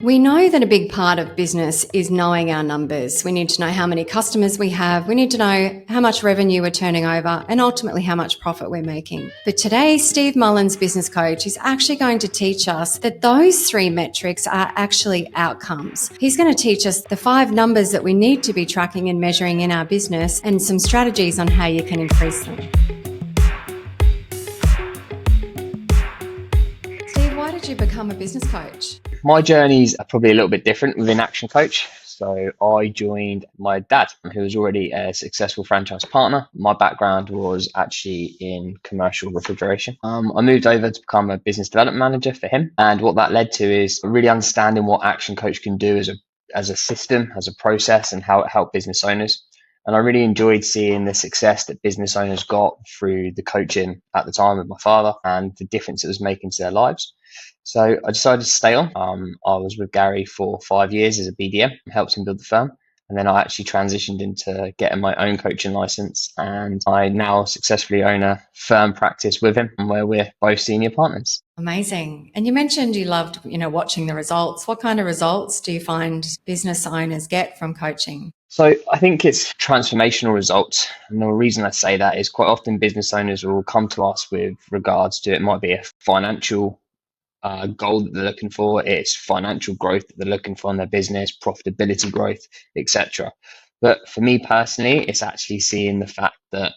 We know that a big part of business is knowing our numbers. We need to know how many customers we have. We need to know how much revenue we're turning over and ultimately how much profit we're making. But today, Steve Mullins, business coach, is actually going to teach us that those three metrics are actually outcomes. He's going to teach us the 5 numbers that we need to be tracking and measuring in our business and some strategies on how you can increase them. Steve, why did you become a business coach? My journeys are probably a little bit different within Actioncoach. So I joined my dad, who was already a successful franchise partner. My background was actually in commercial refrigeration. I moved over to become a business development manager for him. And what that led to is really understanding what Actioncoach can do as a system, as a process, and how it helped business owners. And I really enjoyed seeing the success that business owners got through the coaching at the time with my father and the difference it was making to their lives. So I decided to stay on. I was with Gary for 5 years as a BDM, helped him build the firm. And then I actually transitioned into getting my own coaching license. And I now successfully own a firm practice with him where we're both senior partners. Amazing. And you mentioned you loved, watching the results. What kind of results do you find business owners get from coaching? So I think it's transformational results. And the reason I say that is quite often business owners will come to us with regards to it might be a financial goal that they're looking for, it's financial growth that they're looking for in their business, profitability growth, etc. But for me personally, it's actually seeing the fact that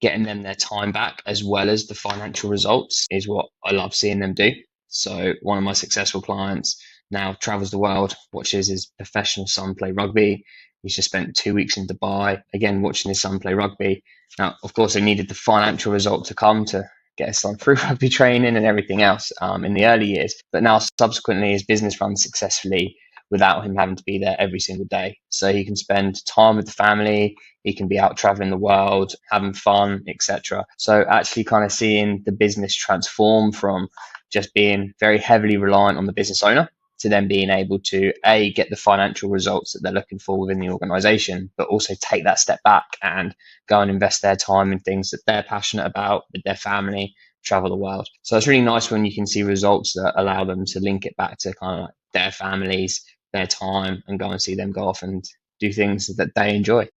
getting them their time back as well as the financial results is what I love seeing them do. So one of my successful clients now travels the world, watches his professional son play rugby. He's just spent 2 weeks in Dubai, again, watching his son play rugby. Now, of course, they needed the financial result to come to get his son through rugby training and everything else in the early years. But now subsequently his business runs successfully without him having to be there every single day. So he can spend time with the family, he can be out traveling the world, having fun, etc. So actually kind of seeing the business transform from just being very heavily reliant on the business owner to then being able to get the financial results that they're looking for within the organization, but also take that step back and go and invest their time in things that they're passionate about with their family, travel the world. So it's really nice when you can see results that allow them to link it back to kind of like their families, their time, and go and see them go off and do things that they enjoy.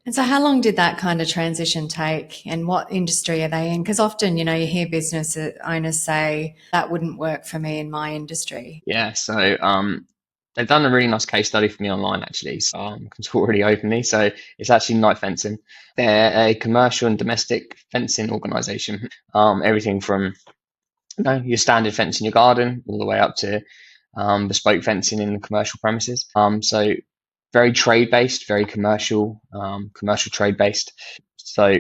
And so how long did that kind of transition take and what industry are they in? Because often, you hear business owners say that wouldn't work for me in my industry. Yeah, so they've done a really nice case study for me online, actually. So I can talk really openly. So it's actually Night Fencing. They're a commercial and domestic fencing organization. Everything from your standard fence in your garden all the way up to bespoke fencing in the commercial premises. So very trade based, very commercial trade based. So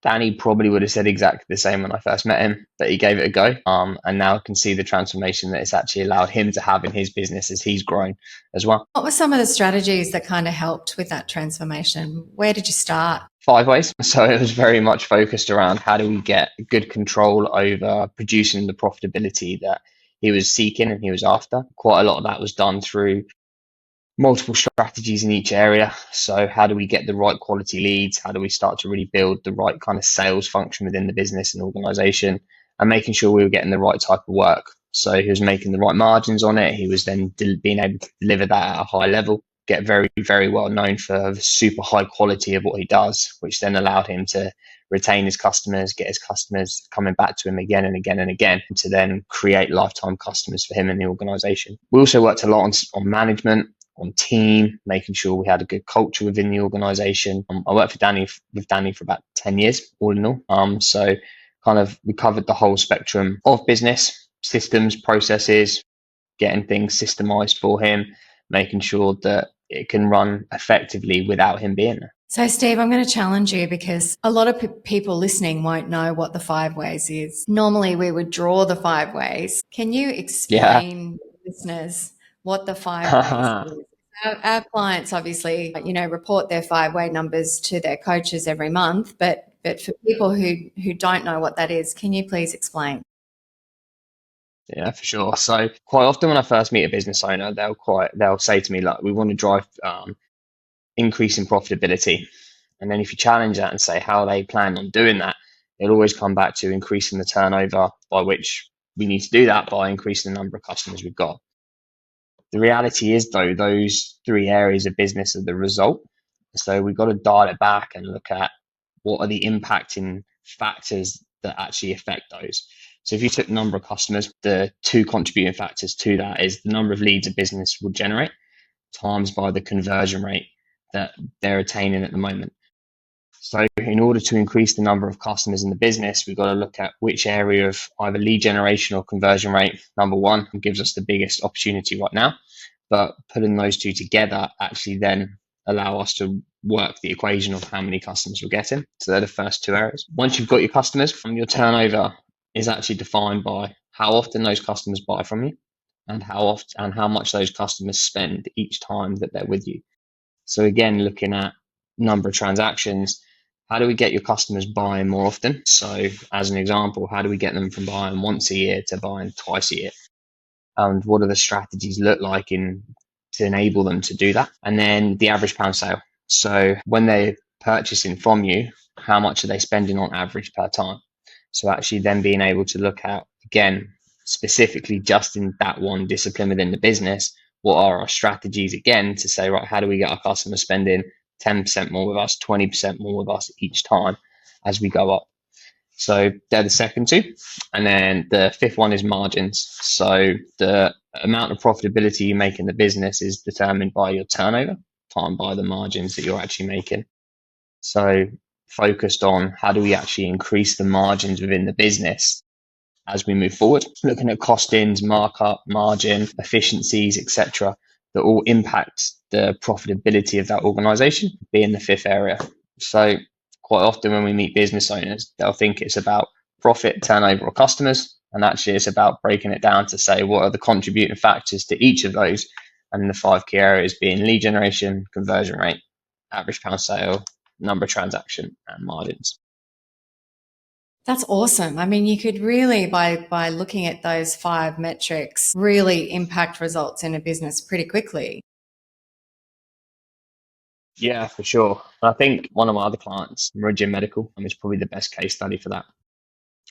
Danny probably would have said exactly the same when I first met him, but he gave it a go. And now I can see the transformation that it's actually allowed him to have in his business as he's grown as well. What were some of the strategies that kind of helped with that transformation? Where did you start? 5 ways. So it was very much focused around how do we get good control over producing the profitability that he was seeking and he was after. Quite a lot of that was done through multiple strategies in each area. So how do we get the right quality leads? How do we start to really build the right kind of sales function within the business and organization, and making sure we were getting the right type of work? So he was making the right margins on it. He was then being able to deliver that at a high level, get very, very well known for the super high quality of what he does, which then allowed him to retain his customers, get his customers coming back to him again and again and again, to then create lifetime customers for him and the organization. We also worked a lot on management, on team, making sure we had a good culture within the organization. I worked with Danny for about 10 years, all in all. So kind of we covered the whole spectrum of business, systems, processes, getting things systemized for him, making sure that it can run effectively without him being there. So, Steve, I'm going to challenge you because a lot of people listening won't know what the 5 ways is. Normally, we would draw the 5 ways. Can you explain listeners what the 5 ways is? Our clients obviously, report their 5-way numbers to their coaches every month, but for people who don't know what that is, can you please explain? Yeah, for sure. So quite often when I first meet a business owner, they'll say to me, like, we want to drive increase in profitability. And then if you challenge that and say how they plan on doing that, it'll always come back to increasing the turnover, by which we need to do that by increasing the number of customers we've got. The reality is, though, those three areas of business are the result. So we've got to dial it back and look at what are the impacting factors that actually affect those. So if you took the number of customers, the two contributing factors to that is the number of leads a business will generate times by the conversion rate that they're attaining at the moment. So in order to increase the number of customers in the business, we've got to look at which area of either lead generation or conversion rate, number one, gives us the biggest opportunity right now. But putting those two together actually then allow us to work the equation of how many customers we're getting. So they're the first two areas. Once you've got your customers, your turnover is actually defined by how often those customers buy from you and how often and how much those customers spend each time that they're with you. So again, looking at number of transactions, how do we get your customers buying more often? So as an example, how do we get them from buying once a year to buying twice a year? And what do the strategies look like to enable them to do that? And then the average pound sale. So when they're purchasing from you, how much are they spending on average per time? So actually then being able to look at, again, specifically just in that one discipline within the business, what are our strategies again to say, right, how do we get our customers spending 10% more with us, 20% more with us each time as we go up? So they're the second two. And then the fifth one is margins. So the amount of profitability you make in the business is determined by your turnover, timed by the margins that you're actually making. So focused on how do we actually increase the margins within the business as we move forward, looking at costings, markup, margin, efficiencies, etc., that all impact the profitability of that organization, being the fifth area. So quite often when we meet business owners, they'll think it's about profit, turnover, or customers. And actually it's about breaking it down to say what are the contributing factors to each of those. And the five key areas being lead generation, conversion rate, average pound sale, number of transaction, and margins. That's awesome. I mean, you could really, by looking at those 5 metrics, really impact results in a business pretty quickly. Yeah, for sure. I think one of my other clients, Meridian Medical, is probably the best case study for that.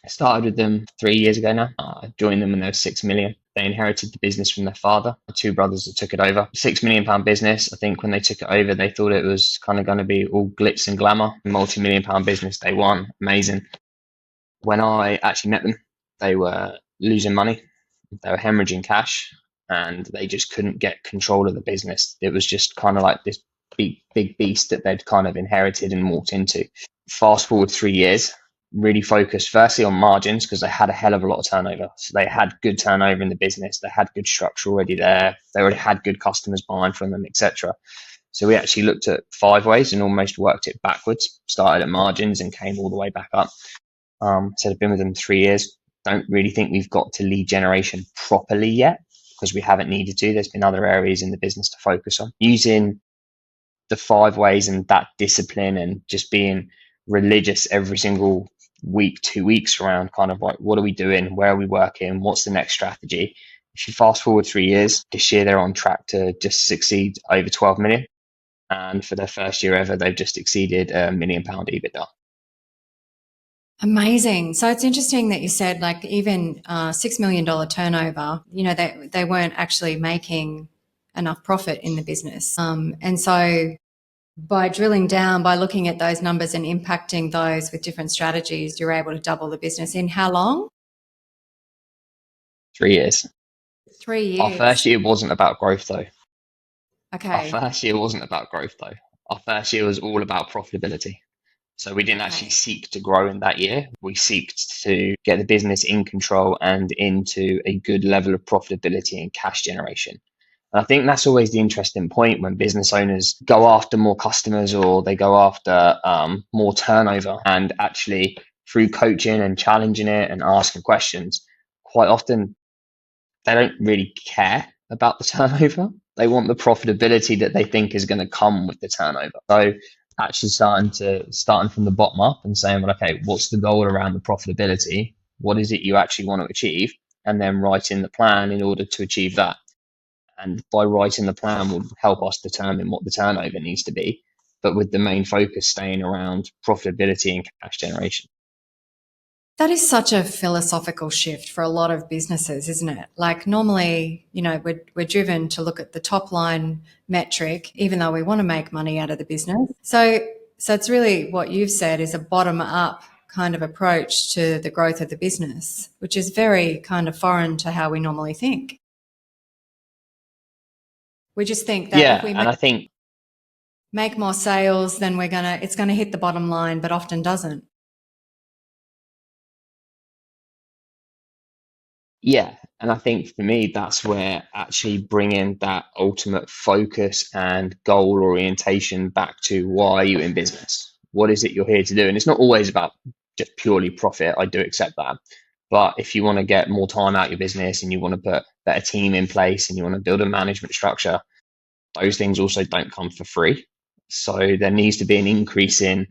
I started with them 3 years ago now. I joined them when they were 6 million. They inherited the business from their father, the two brothers that took it over. £6 million business. I think when they took it over, they thought it was kind of going to be all glitz and glamour. Multi-million-pound business day one. Amazing. When I actually met them, they were losing money. They were hemorrhaging cash and they just couldn't get control of the business. It was just kind of like this big beast that they'd kind of inherited and walked into. Fast forward 3 years, really focused firstly on margins because they had a hell of a lot of turnover. So they had good turnover in the business. They had good structure already there. They already had good customers buying from them, etc. So we actually looked at 5 ways and almost worked it backwards. Started at margins and came all the way back up. So I've been with them 3 years. Don't really think we've got to lead generation properly yet because we haven't needed to. There's been other areas in the business to focus on. Using the 5 ways and that discipline and just being religious every single week, 2 weeks around kind of like, what are we doing? Where are we working? What's the next strategy? If you fast forward 3 years, this year they're on track to just succeed over 12 million. And for their first year ever, they've just exceeded £1 million EBITDA. Amazing. So it's interesting that you said like even $6 million turnover, you know, they weren't actually making enough profit in the business. And so by drilling down, by looking at those numbers and impacting those with different strategies, you're able to double the business in how long? 3 years. 3 years. Our first year wasn't about growth though. Okay. Our first year wasn't about growth though. Our first year was all about profitability. So we didn't actually seek to grow in that year. We seeked to get the business in control and into a good level of profitability and cash generation. And I think that's always the interesting point when business owners go after more customers or they go after more turnover, and actually through coaching and challenging it and asking questions, quite often they don't really care about the turnover. They want the profitability that they think is going to come with the turnover. So actually starting from the bottom up and saying, well, okay, what's the goal around the profitability? What is it you actually want to achieve? And then writing the plan in order to achieve that. And by writing the plan will help us determine what the turnover needs to be, but with the main focus staying around profitability and cash generation. That is such a philosophical shift for a lot of businesses, isn't it? Like normally, we're driven to look at the top line metric, even though we want to make money out of the business. So it's really what you've said is a bottom up kind of approach to the growth of the business, which is very kind of foreign to how we normally think. We just think that if Yeah, we and I think make more sales, then it's gonna hit the bottom line, but often doesn't. Yeah, and I think for me, that's where actually bringing that ultimate focus and goal orientation back to why are you in business? What is it you're here to do? And it's not always about just purely profit. I do accept that. But if you want to get more time out your business and you want to put better team in place and you want to build a management structure, those things also don't come for free. So there needs to be an increase in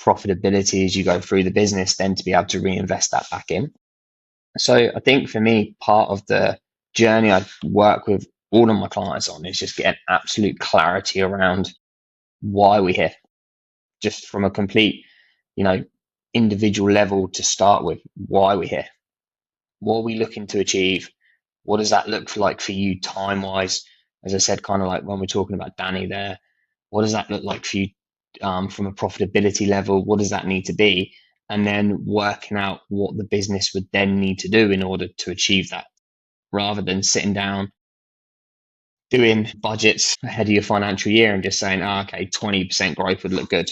profitability as you go through the business, then to be able to reinvest that back in. So I think for me, part of the journey I work with all of my clients on is just getting absolute clarity around why we're here, just from a complete, you know, individual level to start with, why we're here. What are we looking to achieve? What does that look like for you time wise? As I said, kind of like when we're talking about Danny there, what does that look like for you from a profitability level? What does that need to be? And then working out what the business would then need to do in order to achieve that, rather than sitting down, doing budgets ahead of your financial year and just saying, oh, okay, 20% growth would look good.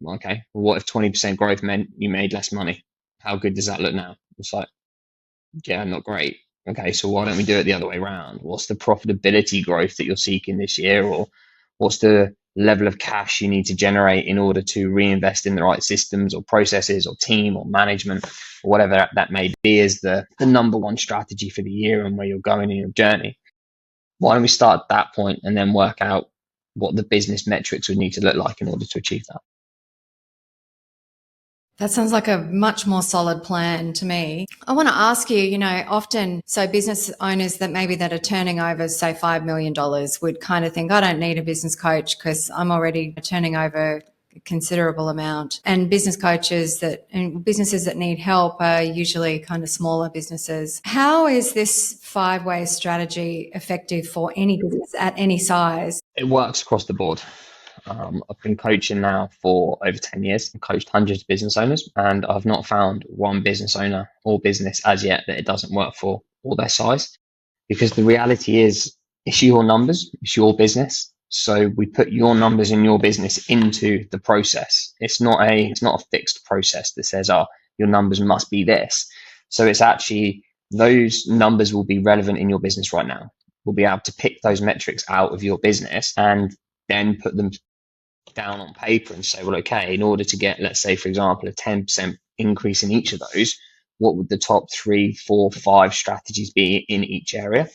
Okay, well, what if 20% growth meant you made less money? How good does that look now? It's like, yeah, not great. Okay, so why don't we do it the other way around? What's the profitability growth that you're seeking this year? Or what's the level of cash you need to generate in order to reinvest in the right systems or processes or team or management or whatever that may be, is the number one strategy for the year and where you're going in your journey. Why don't we start at that point and then work out what the business metrics would need to look like in order to achieve that? That sounds like a much more solid plan to me. I want to ask you, often, so business owners that are turning over, say, $5 million would kind of think, I don't need a business coach because I'm already turning over a considerable amount. And businesses that need help are usually kind of smaller businesses. How is this 5-way strategy effective for any business at any size? It works across the board. I've been coaching now for over 10 years. I've coached hundreds of business owners, and I've not found one business owner or business as yet that it doesn't work for, or their size. Because the reality is, it's your numbers, it's your business. So we put your numbers in your business into the process. It's not a fixed process that says, oh, your numbers must be this. So it's actually, those numbers will be relevant in your business right now. We'll be able to pick those metrics out of your business and then put them down on paper and say, well, okay, in order to get, let's say, for example, a 10% increase in each of those, what would the top 3, 4, 5 strategies be in each area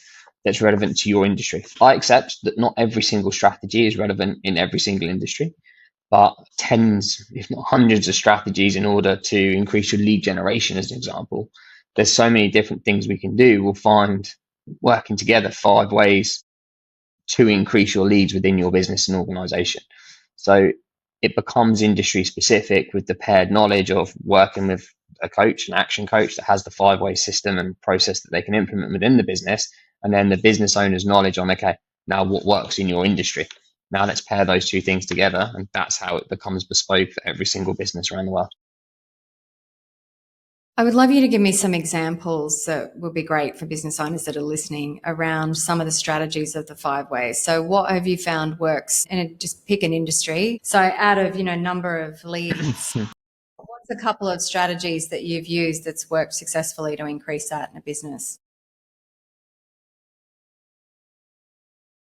that's relevant to your industry? I accept that not every single strategy is relevant in every single industry, but tens, if not hundreds of strategies in order to increase your lead generation, as an example. There's so many different things we can do. We'll find working together 5 ways to increase your leads within your business and organization. So it becomes industry specific with the paired knowledge of working with a coach, an action coach that has the 5-way system and process that they can implement within the business. And then the business owner's knowledge on, okay, now what works in your industry? Now let's pair those two things together. And that's how it becomes bespoke for every single business around the world. I would love you to give me some examples that would be great for business owners that are listening around some of the strategies of the 5 ways. So what have you found works? And just pick an industry. So out of, number of leads, what's a couple of strategies that you've used that's worked successfully to increase that in a business?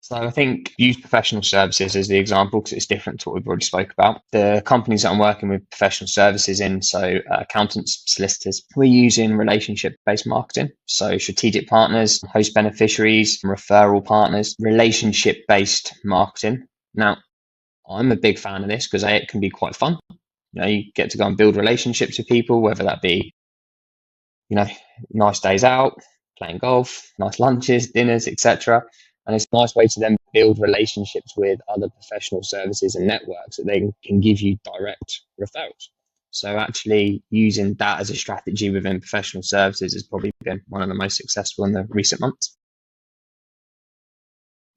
So I think use professional services as the example because it's different to what we've already spoke about. The companies that I'm working with professional services in, so accountants, solicitors, we're using relationship-based marketing. So strategic partners, host beneficiaries, referral partners, relationship-based marketing. Now, I'm a big fan of this because it can be quite fun. You get to go and build relationships with people, whether that be, nice days out, playing golf, nice lunches, dinners, etc. And it's a nice way to then build relationships with other professional services and networks that they can give you direct referrals. So actually using that as a strategy within professional services has probably been one of the most successful in the recent months.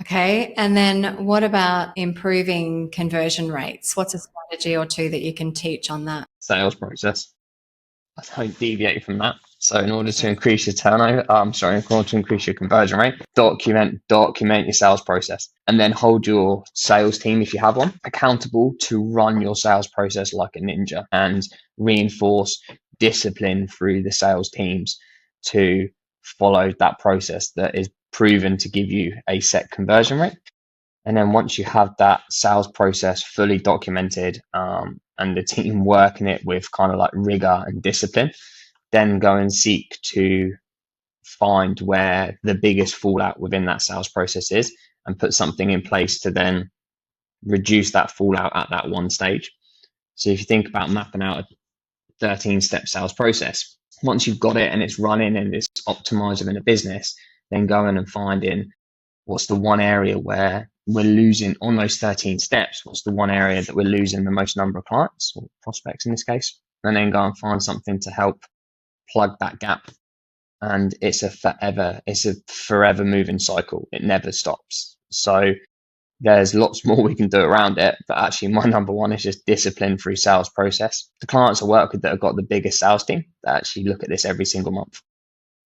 Okay. And then what about improving conversion rates? What's a strategy or two that you can teach on that? Sales process. I don't deviate from that. So in order to increase your turnover, in order to increase your conversion rate, document your sales process, and then hold your sales team, if you have one, accountable to run your sales process like a ninja, and reinforce discipline through the sales teams to follow that process that is proven to give you a set conversion rate. And then once you have that sales process fully documented, and the team working it with kind of like rigor and discipline, then go and seek to find where the biggest fallout within that sales process is, and put something in place to then reduce that fallout at that one stage. So if you think about mapping out a 13-step sales process, once you've got it and it's running and it's optimized within a business, then going and finding what's the one area where we're losing on those 13 steps, what's the one area that we're losing the most number of clients or prospects in this case, and then go and find something to help plug that gap. And it's a forever moving cycle. It never stops. So there's lots more we can do around it, but actually my number one is just discipline through sales process. The clients I work with that have got the biggest sales team, they actually look at this every single month.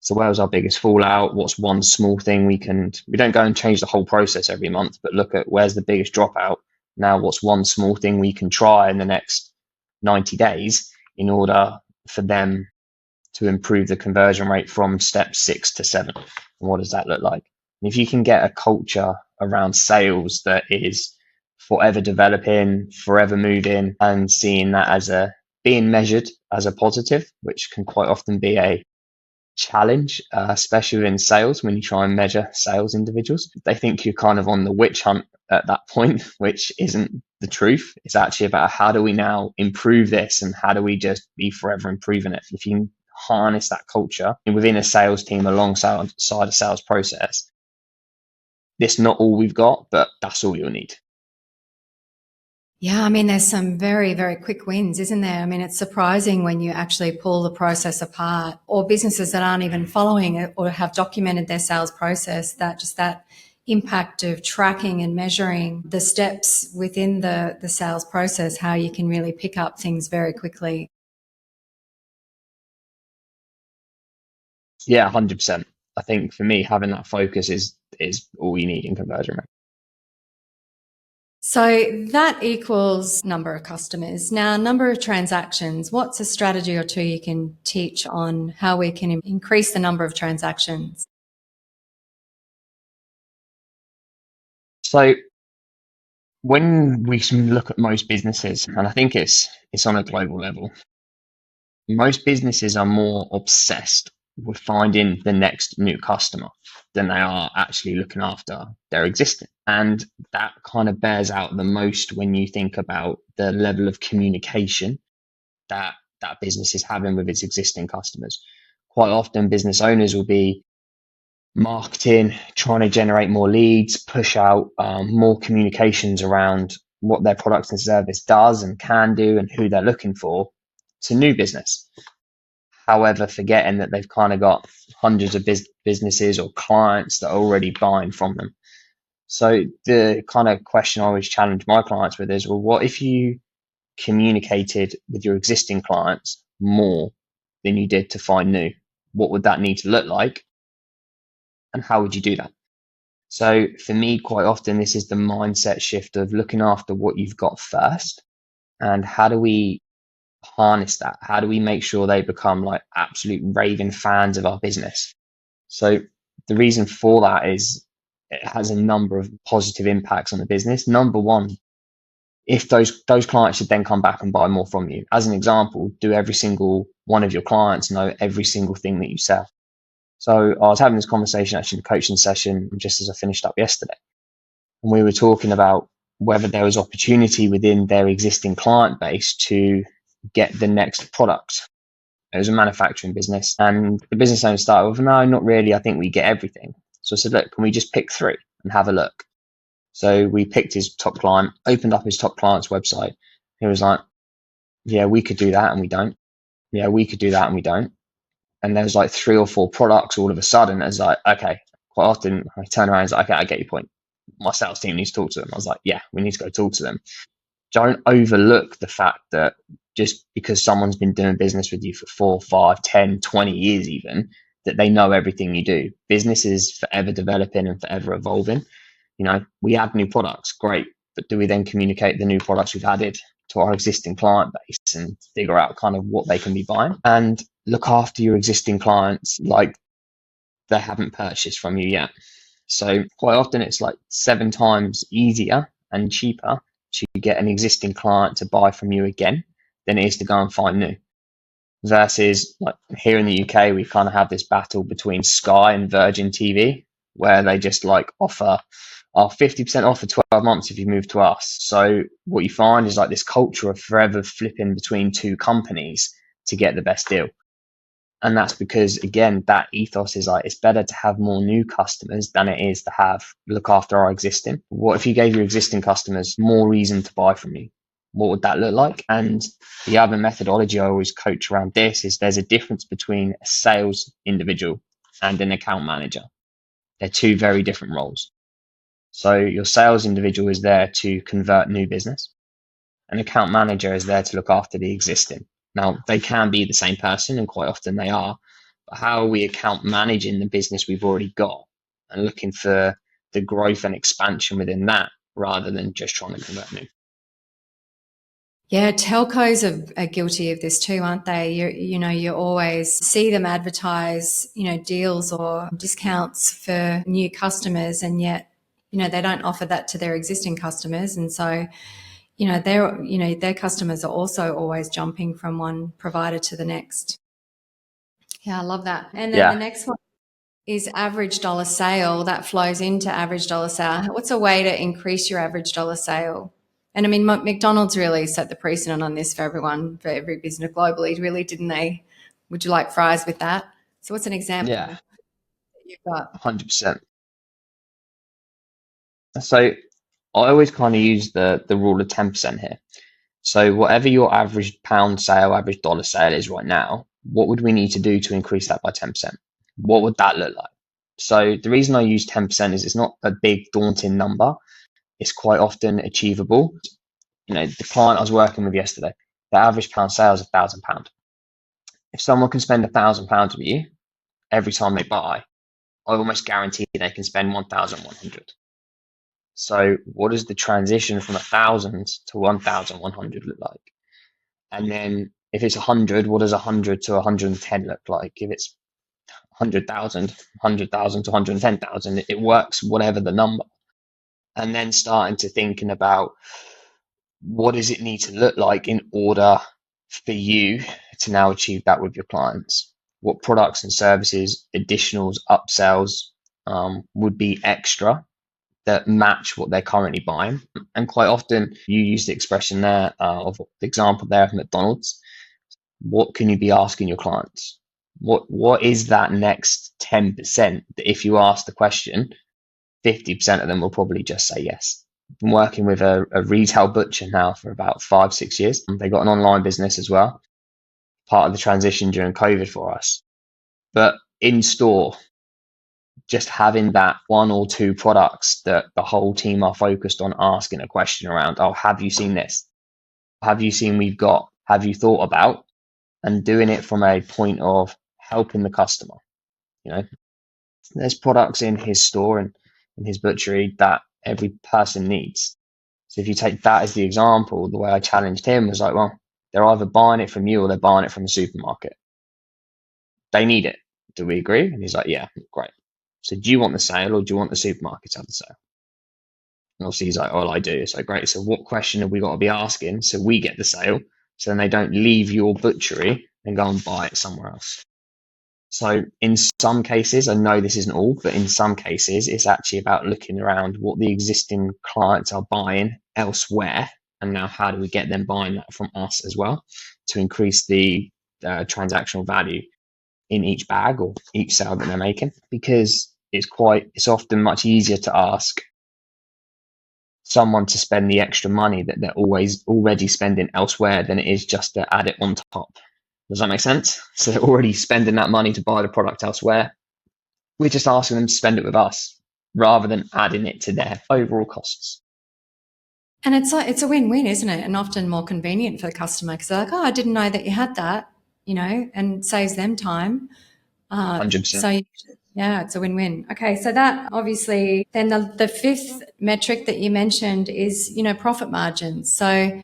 So where's our biggest fallout? What's one small thing we don't go and change the whole process every month, but look at where's the biggest dropout. Now, what's one small thing we can try in the next 90 days in order for them to improve the conversion rate from step 6 to 7? And what does that look like? And if you can get a culture around sales that is forever developing, forever moving, and seeing that as being measured as a positive, which can quite often be a challenge, especially in sales, when you try and measure sales individuals, they think you're kind of on the witch hunt at that point, which isn't the truth. It's actually about how do we now improve this, and how do we just be forever improving it. If you can harness that culture within a sales team alongside a sales process, this not all we've got, but that's all you'll need. Yeah, I mean, there's some very, very quick wins, isn't there? I mean, it's surprising when you actually pull the process apart, or businesses that aren't even following it or have documented their sales process, that impact of tracking and measuring the steps within the sales process, how you can really pick up things very quickly. Yeah, 100%. I think for me, having that focus is all you need in conversion rate. So that equals number of customers. Now, number of transactions, what's a strategy or two you can teach on how we can increase the number of transactions? So when we look at most businesses, and I think it's on a global level, most businesses are more obsessed with finding the next new customer than they are actually looking after their existing. And that kind of bears out the most when you think about the level of communication that business is having with its existing customers. Quite often business owners will be marketing, trying to generate more leads, push out more communications around what their product and service does and can do and who they're looking for to new business. However, forgetting that they've kind of got hundreds of businesses or clients that are already buying from them. So the kind of question I always challenge my clients with is, well, what if you communicated with your existing clients more than you did to find new? What would that need to look like? And how would you do that? So for me, quite often, this is the mindset shift of looking after what you've got first. And how do we harness that? How do we make sure they become like absolute raving fans of our business? So the reason for that is it has a number of positive impacts on the business. Number one, if those clients should then come back and buy more from you. As an example, do every single one of your clients know every single thing that you sell? So I was having this conversation actually in a coaching session just as I finished up yesterday. And we were talking about whether there was opportunity within their existing client base to get the next product. It was a manufacturing business, and the business owner started with, no, not really. I think we get everything. So I said, look, can we just pick 3 and have a look? So we picked his top client, opened up his top client's website. He was like, yeah, we could do that and we don't. Yeah, we could do that and we don't. And there's like 3 or 4 products all of a sudden. It's like, okay, quite often I turn around and say, okay, I get your point. My sales team needs to talk to them. I was like, yeah, we need to go talk to them. Don't overlook the fact that just because someone's been doing business with you for 4, 5, 10, 20 years even, that they know everything you do. Business is forever developing and forever evolving. We add new products, great. But do we then communicate the new products we've added to our existing client base and figure out kind of what they can be buying? And look after your existing clients like they haven't purchased from you yet. So quite often it's like 7 times easier and cheaper to get an existing client to buy from you again than it is to go and find new. Versus like here in the UK, we kind of have this battle between Sky and Virgin TV, where they just like offer 50% off for 12 months if you move to us. So what you find is like this culture of forever flipping between 2 companies to get the best deal. And that's because, again, that ethos is like, it's better to have more new customers than it is to look after our existing. What if you gave your existing customers more reason to buy from you? What would that look like? And the other methodology I always coach around this is there's a difference between a sales individual and an account manager. They're 2 very different roles. So your sales individual is there to convert new business. An account manager is there to look after the existing. Now, they can be the same person, and quite often they are, but how are we account managing the business we've already got and looking for the growth and expansion within that rather than just trying to convert new? Yeah, telcos are guilty of this too, aren't they? You always see them advertise, deals or discounts for new customers, and yet, they don't offer that to their existing customers. And so, their customers are also always jumping from one provider to the next. Yeah, I love that. And then the Yeah. next one is average dollar sale. That flows into average dollar sale. What's a way to increase your average dollar sale? And I mean, McDonald's really set the precedent on this for everyone, for every business globally, really, didn't they? Would you like fries with that? So what's an example Yeah, that you've got? 100%. So I always kind of use the rule of 10% here. So whatever your average pound sale, average dollar sale is right now, what would we need to do to increase that by 10%? What would that look like? So the reason I use 10% is it's not a big daunting number. It's quite often achievable. The client I was working with yesterday, the average pound sale is £1,000. If someone can spend £1,000 with you every time they buy, I almost guarantee they can spend 1,100. So what does the transition from 1,000 to 1,100 look like? And then if it's 100, what does 100 to 110 look like? If it's 100,000 to 110,000, it works whatever the number. And then starting to thinking about what does it need to look like in order for you to now achieve that with your clients? What products and services, additionals, upsells would be extra that match what they're currently buying? And quite often you use the expression there of the example there of McDonald's. What can you be asking your clients? What is that next 10% that if you ask the question, 50% of them will probably just say yes. I've been working with a retail butcher now for about 5, 6 years. They got an online business as well, part of the transition during COVID for us. But in store, just having that 1 or 2 products that the whole team are focused on asking a question around, oh, have you seen this? Have you seen we've got? Have you thought about? And doing it from a point of helping the customer. There's products in his store and in his butchery that every person needs. So if you take that as the example, the way I challenged him was like, well, they're either buying it from you or they're buying it from the supermarket. They need it. Do we agree? And he's like, yeah, great. So do you want the sale or do you want the supermarket to have the sale? And obviously he's like, well, I do. So great. So what question have we got to be asking so we get the sale so then they don't leave your butchery and go and buy it somewhere else? So in some cases, I know this isn't all, but in some cases, it's actually about looking around what the existing clients are buying elsewhere. And now how do we get them buying that from us as well to increase the transactional value in each bag or each sale that they're making? Because it's often much easier to ask someone to spend the extra money that they're always already spending elsewhere than it is just to add it on top. Does that make sense? So they're already spending that money to buy the product elsewhere. We're just asking them to spend it with us rather than adding it to their overall costs. And it's a win-win, isn't it? And often more convenient for the customer because they're like, oh, I didn't know that you had that, and saves them time. 100%. Yeah, it's a win-win. Okay, so that obviously, then the fifth metric that you mentioned is, profit margins. So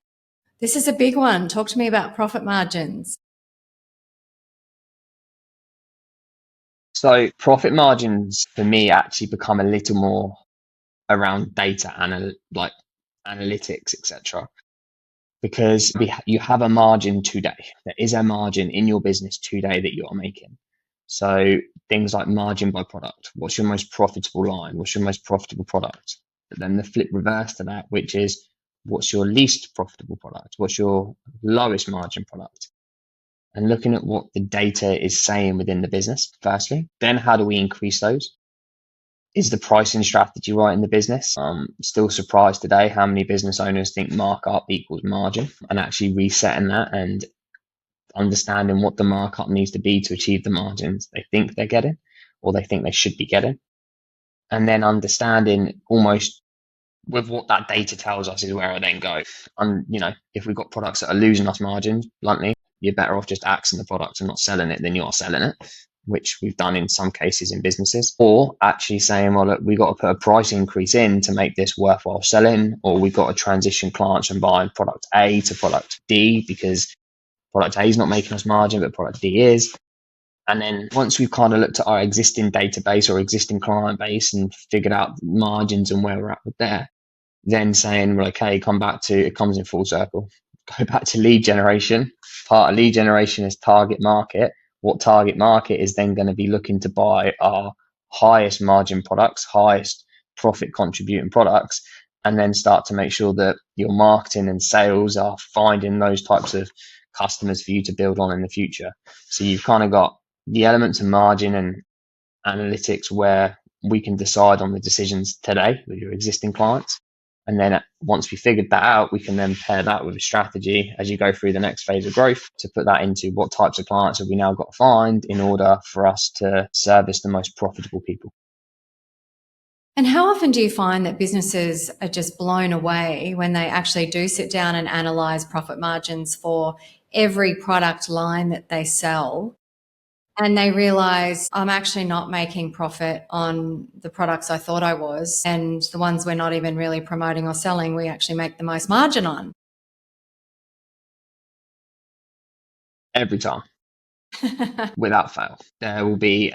this is a big one. Talk to me about profit margins. So profit margins for me actually become a little more around data and like analytics, etc. Because you have a margin today. There is a margin in your business today that you are making. So things like margin by product. What's your most profitable line? What's your most profitable product? But then the flip reverse to that, which is what's your least profitable product? What's your lowest margin product? And looking at what the data is saying within the business, firstly. Then how do we increase those? Is the pricing strategy right in the business? Still surprised today how many business owners think markup equals margin, and actually resetting that and understanding what the markup needs to be to achieve the margins they think they're getting or they think they should be getting. And then understanding almost with what that data tells us is where I then go. And, if we've got products that are losing us margins, bluntly, you're better off just axing the product and not selling it than you are selling it, which we've done in some cases in businesses. Or actually saying, well, look, we've got to put a price increase in to make this worthwhile selling, or we've got to transition clients from buying product A to product D because product A is not making us margin, but product D is. And then once we've kind of looked at our existing database or existing client base and figured out margins and where we're at with there, then saying, well, okay, it comes in full circle. Go back to lead generation. Part of lead generation is target market. What target market is then going to be looking to buy our highest margin products, highest profit contributing products, and then start to make sure that your marketing and sales are finding those types of customers for you to build on in the future. So you've kind of got the elements of margin and analytics where we can decide on the decisions today with your existing clients. And then once we figured that out, we can then pair that with a strategy as you go through the next phase of growth to put that into what types of clients have we now got to find in order for us to service the most profitable people. And how often do you find that businesses are just blown away when they actually do sit down and analyze profit margins for every product line that they sell, and they realize I'm actually not making profit on the products I thought I was, and the ones we're not even really promoting or selling, we actually make the most margin on? Every time, without fail. There will be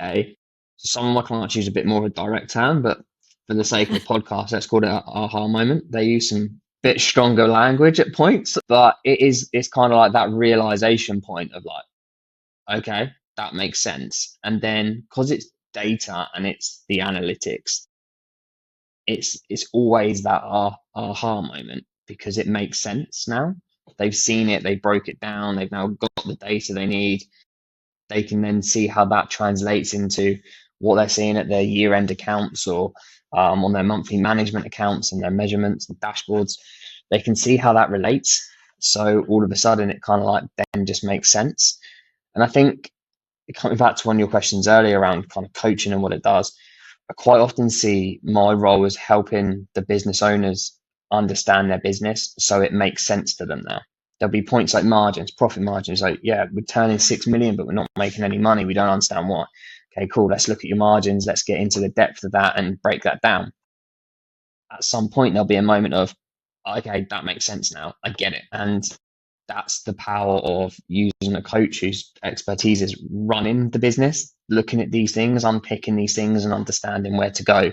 some of my clients use a bit more of a direct term, but for the sake of the podcast, let's call it an aha moment. They use some bit stronger language at points, but it's kind of like that realization point of like, okay, that makes sense. And then because it's data and it's the analytics, it's always that aha moment because it makes sense now. They've seen it, they broke it down, they've now got the data they need. They can then see how that translates into what they're seeing at their year-end accounts or on their monthly management accounts and their measurements and dashboards. They can see how that relates. So all of a sudden, it kind of like then just makes sense. And I think coming back to one of your questions earlier around kind of coaching and what it does, I quite often see my role as helping the business owners understand their business so it makes sense to them now. There'll be points like margins, profit margins, like, yeah, we're turning 6 million, but we're not making any money. We don't understand why. Okay, cool. Let's look at your margins. Let's get into the depth of that and break that down. At some point, there'll be a moment of, okay, that makes sense now. I get it. And that's the power of using a coach whose expertise is running the business, looking at these things, unpicking these things and understanding where to go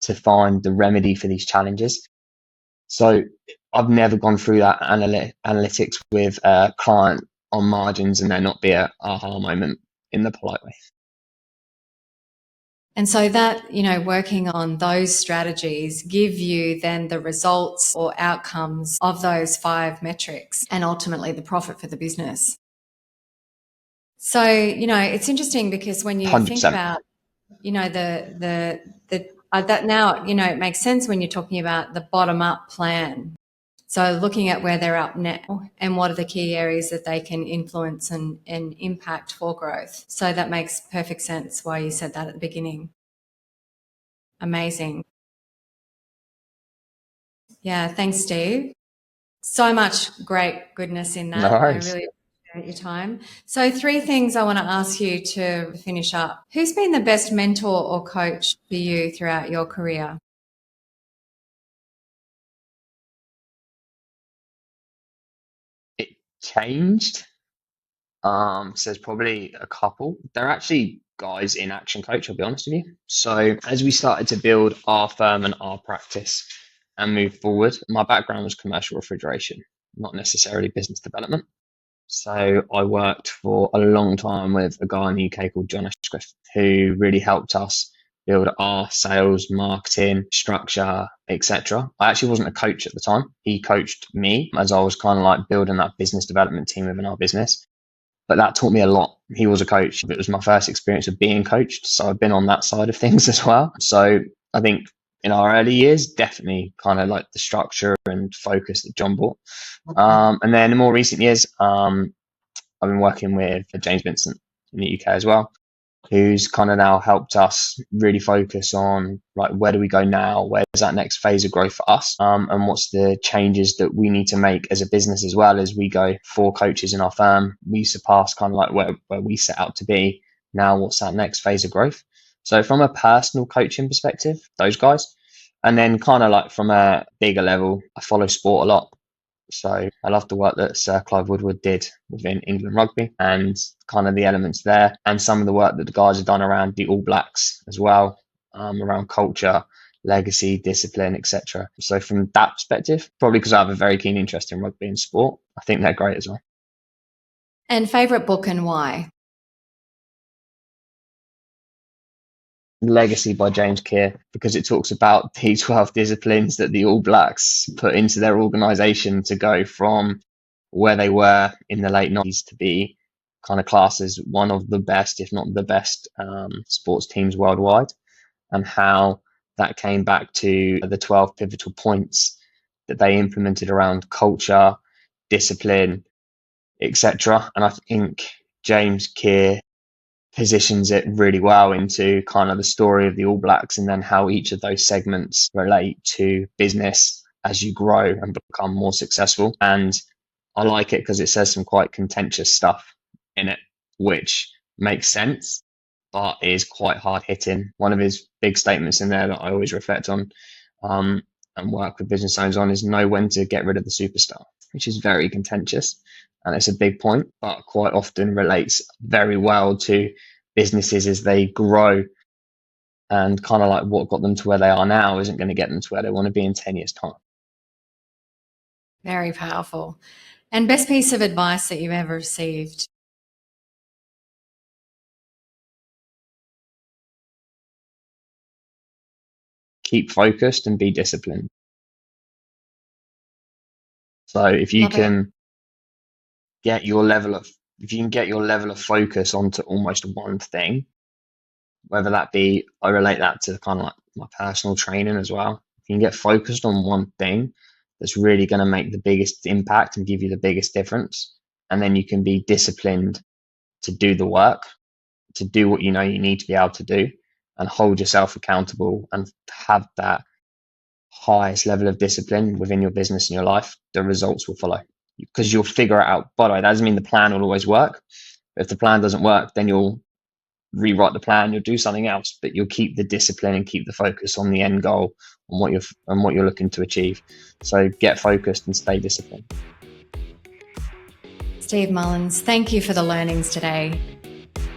to find the remedy for these challenges. So I've never gone through that analytics with a client on margins and there not be a aha moment in the polite way. And so that, working on those strategies give you then the results or outcomes of those 5 metrics and ultimately the profit for the business. So, it's interesting because when you 100%. think about, the That now, it makes sense when you're talking about the bottom-up plan. So looking at where they're up now and what are the key areas that they can influence and impact for growth. So that makes perfect sense why you said that at the beginning. Amazing. Yeah, thanks, Steve. So much great goodness in No that. I worries. really appreciate your time. So 3 things I want to ask you to finish up. Who's been the best mentor or coach for you throughout your career? It changed. So there's probably a couple. They're actually guys in Actioncoach, I'll be honest with you. So as we started to build our firm and our practice and move forward, my background was commercial refrigeration, not necessarily business development. So I worked for a long time with a guy in the UK called John Ashcliffe, who really helped us build our sales, marketing, structure, etc. I actually wasn't a coach at the time. He coached me as I was kind of like building that business development team within our business. But that taught me a lot. He was a coach. It was my first experience of being coached. So I've been on that side of things as well. So I think in our early years, definitely kind of like the structure and focus that John brought. And then in more recent years, I've been working with James Vincent in the UK as well, who's kind of now helped us really focus on like where do we go now, where's that next phase of growth for us, and what's the changes that we need to make as a business as well. As we go 4 coaches in our firm, we surpass kind of like where we set out to be. Now what's that next phase of growth? So from a personal coaching perspective, those guys. And then kind of like from a bigger level, I follow sport a lot. So I love the work that Sir Clive Woodward did within England rugby and kind of the elements there, and some of the work that the guys have done around the All Blacks as well, around culture, legacy, discipline, etc. So from that perspective, probably because I have a very keen interest in rugby and sport, I think they're great as well. And favourite book and why? Legacy by James Keir, because it talks about the 12 disciplines that the All Blacks put into their organisation to go from where they were in the late 90s to be kind of classed as one of the best, if not the best, sports teams worldwide, and how that came back to the 12 pivotal points that they implemented around culture, discipline, etc. And I think James Keir positions it really well into kind of the story of the All Blacks and then how each of those segments relate to business as you grow and become more successful. And I like it because it says some quite contentious stuff in it, which makes sense, but is quite hard hitting. One of his big statements in there that I always reflect on and work with business owners on is know when to get rid of the superstar, which is very contentious. And it's a big point, but quite often relates very well to businesses as they grow, and kind of like what got them to where they are now isn't going to get them to where they want to be in 10 years' time. Very powerful. And best piece of advice that you've ever received? Keep focused and be disciplined. So if you can get your level of focus onto almost one thing, whether that be, I relate that to kind of like my personal training as well. If you can get focused on one thing that's really going to make the biggest impact and give you the biggest difference, and then you can be disciplined to do the work, to do what you know you need to be able to do, and hold yourself accountable and have that highest level of discipline within your business and your life, the results will follow, because you'll figure it out. By the way, that doesn't mean the plan will always work. If the plan doesn't work, then you'll rewrite the plan, you'll do something else, but you'll keep the discipline and keep the focus on the end goal, on what you're looking to achieve. So get focused and stay disciplined. Steve Mullins, thank you for the learnings today.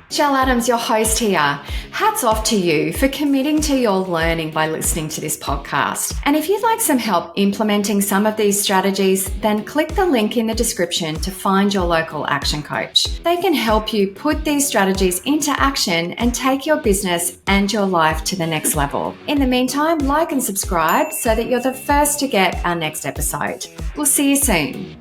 Michelle Adams, your host here. Hats off to you for committing to your learning by listening to this podcast. And if you'd like some help implementing some of these strategies, then click the link in the description to find your local action coach. They can help you put these strategies into action and take your business and your life to the next level. In the meantime, like and subscribe so that you're the first to get our next episode. We'll see you soon.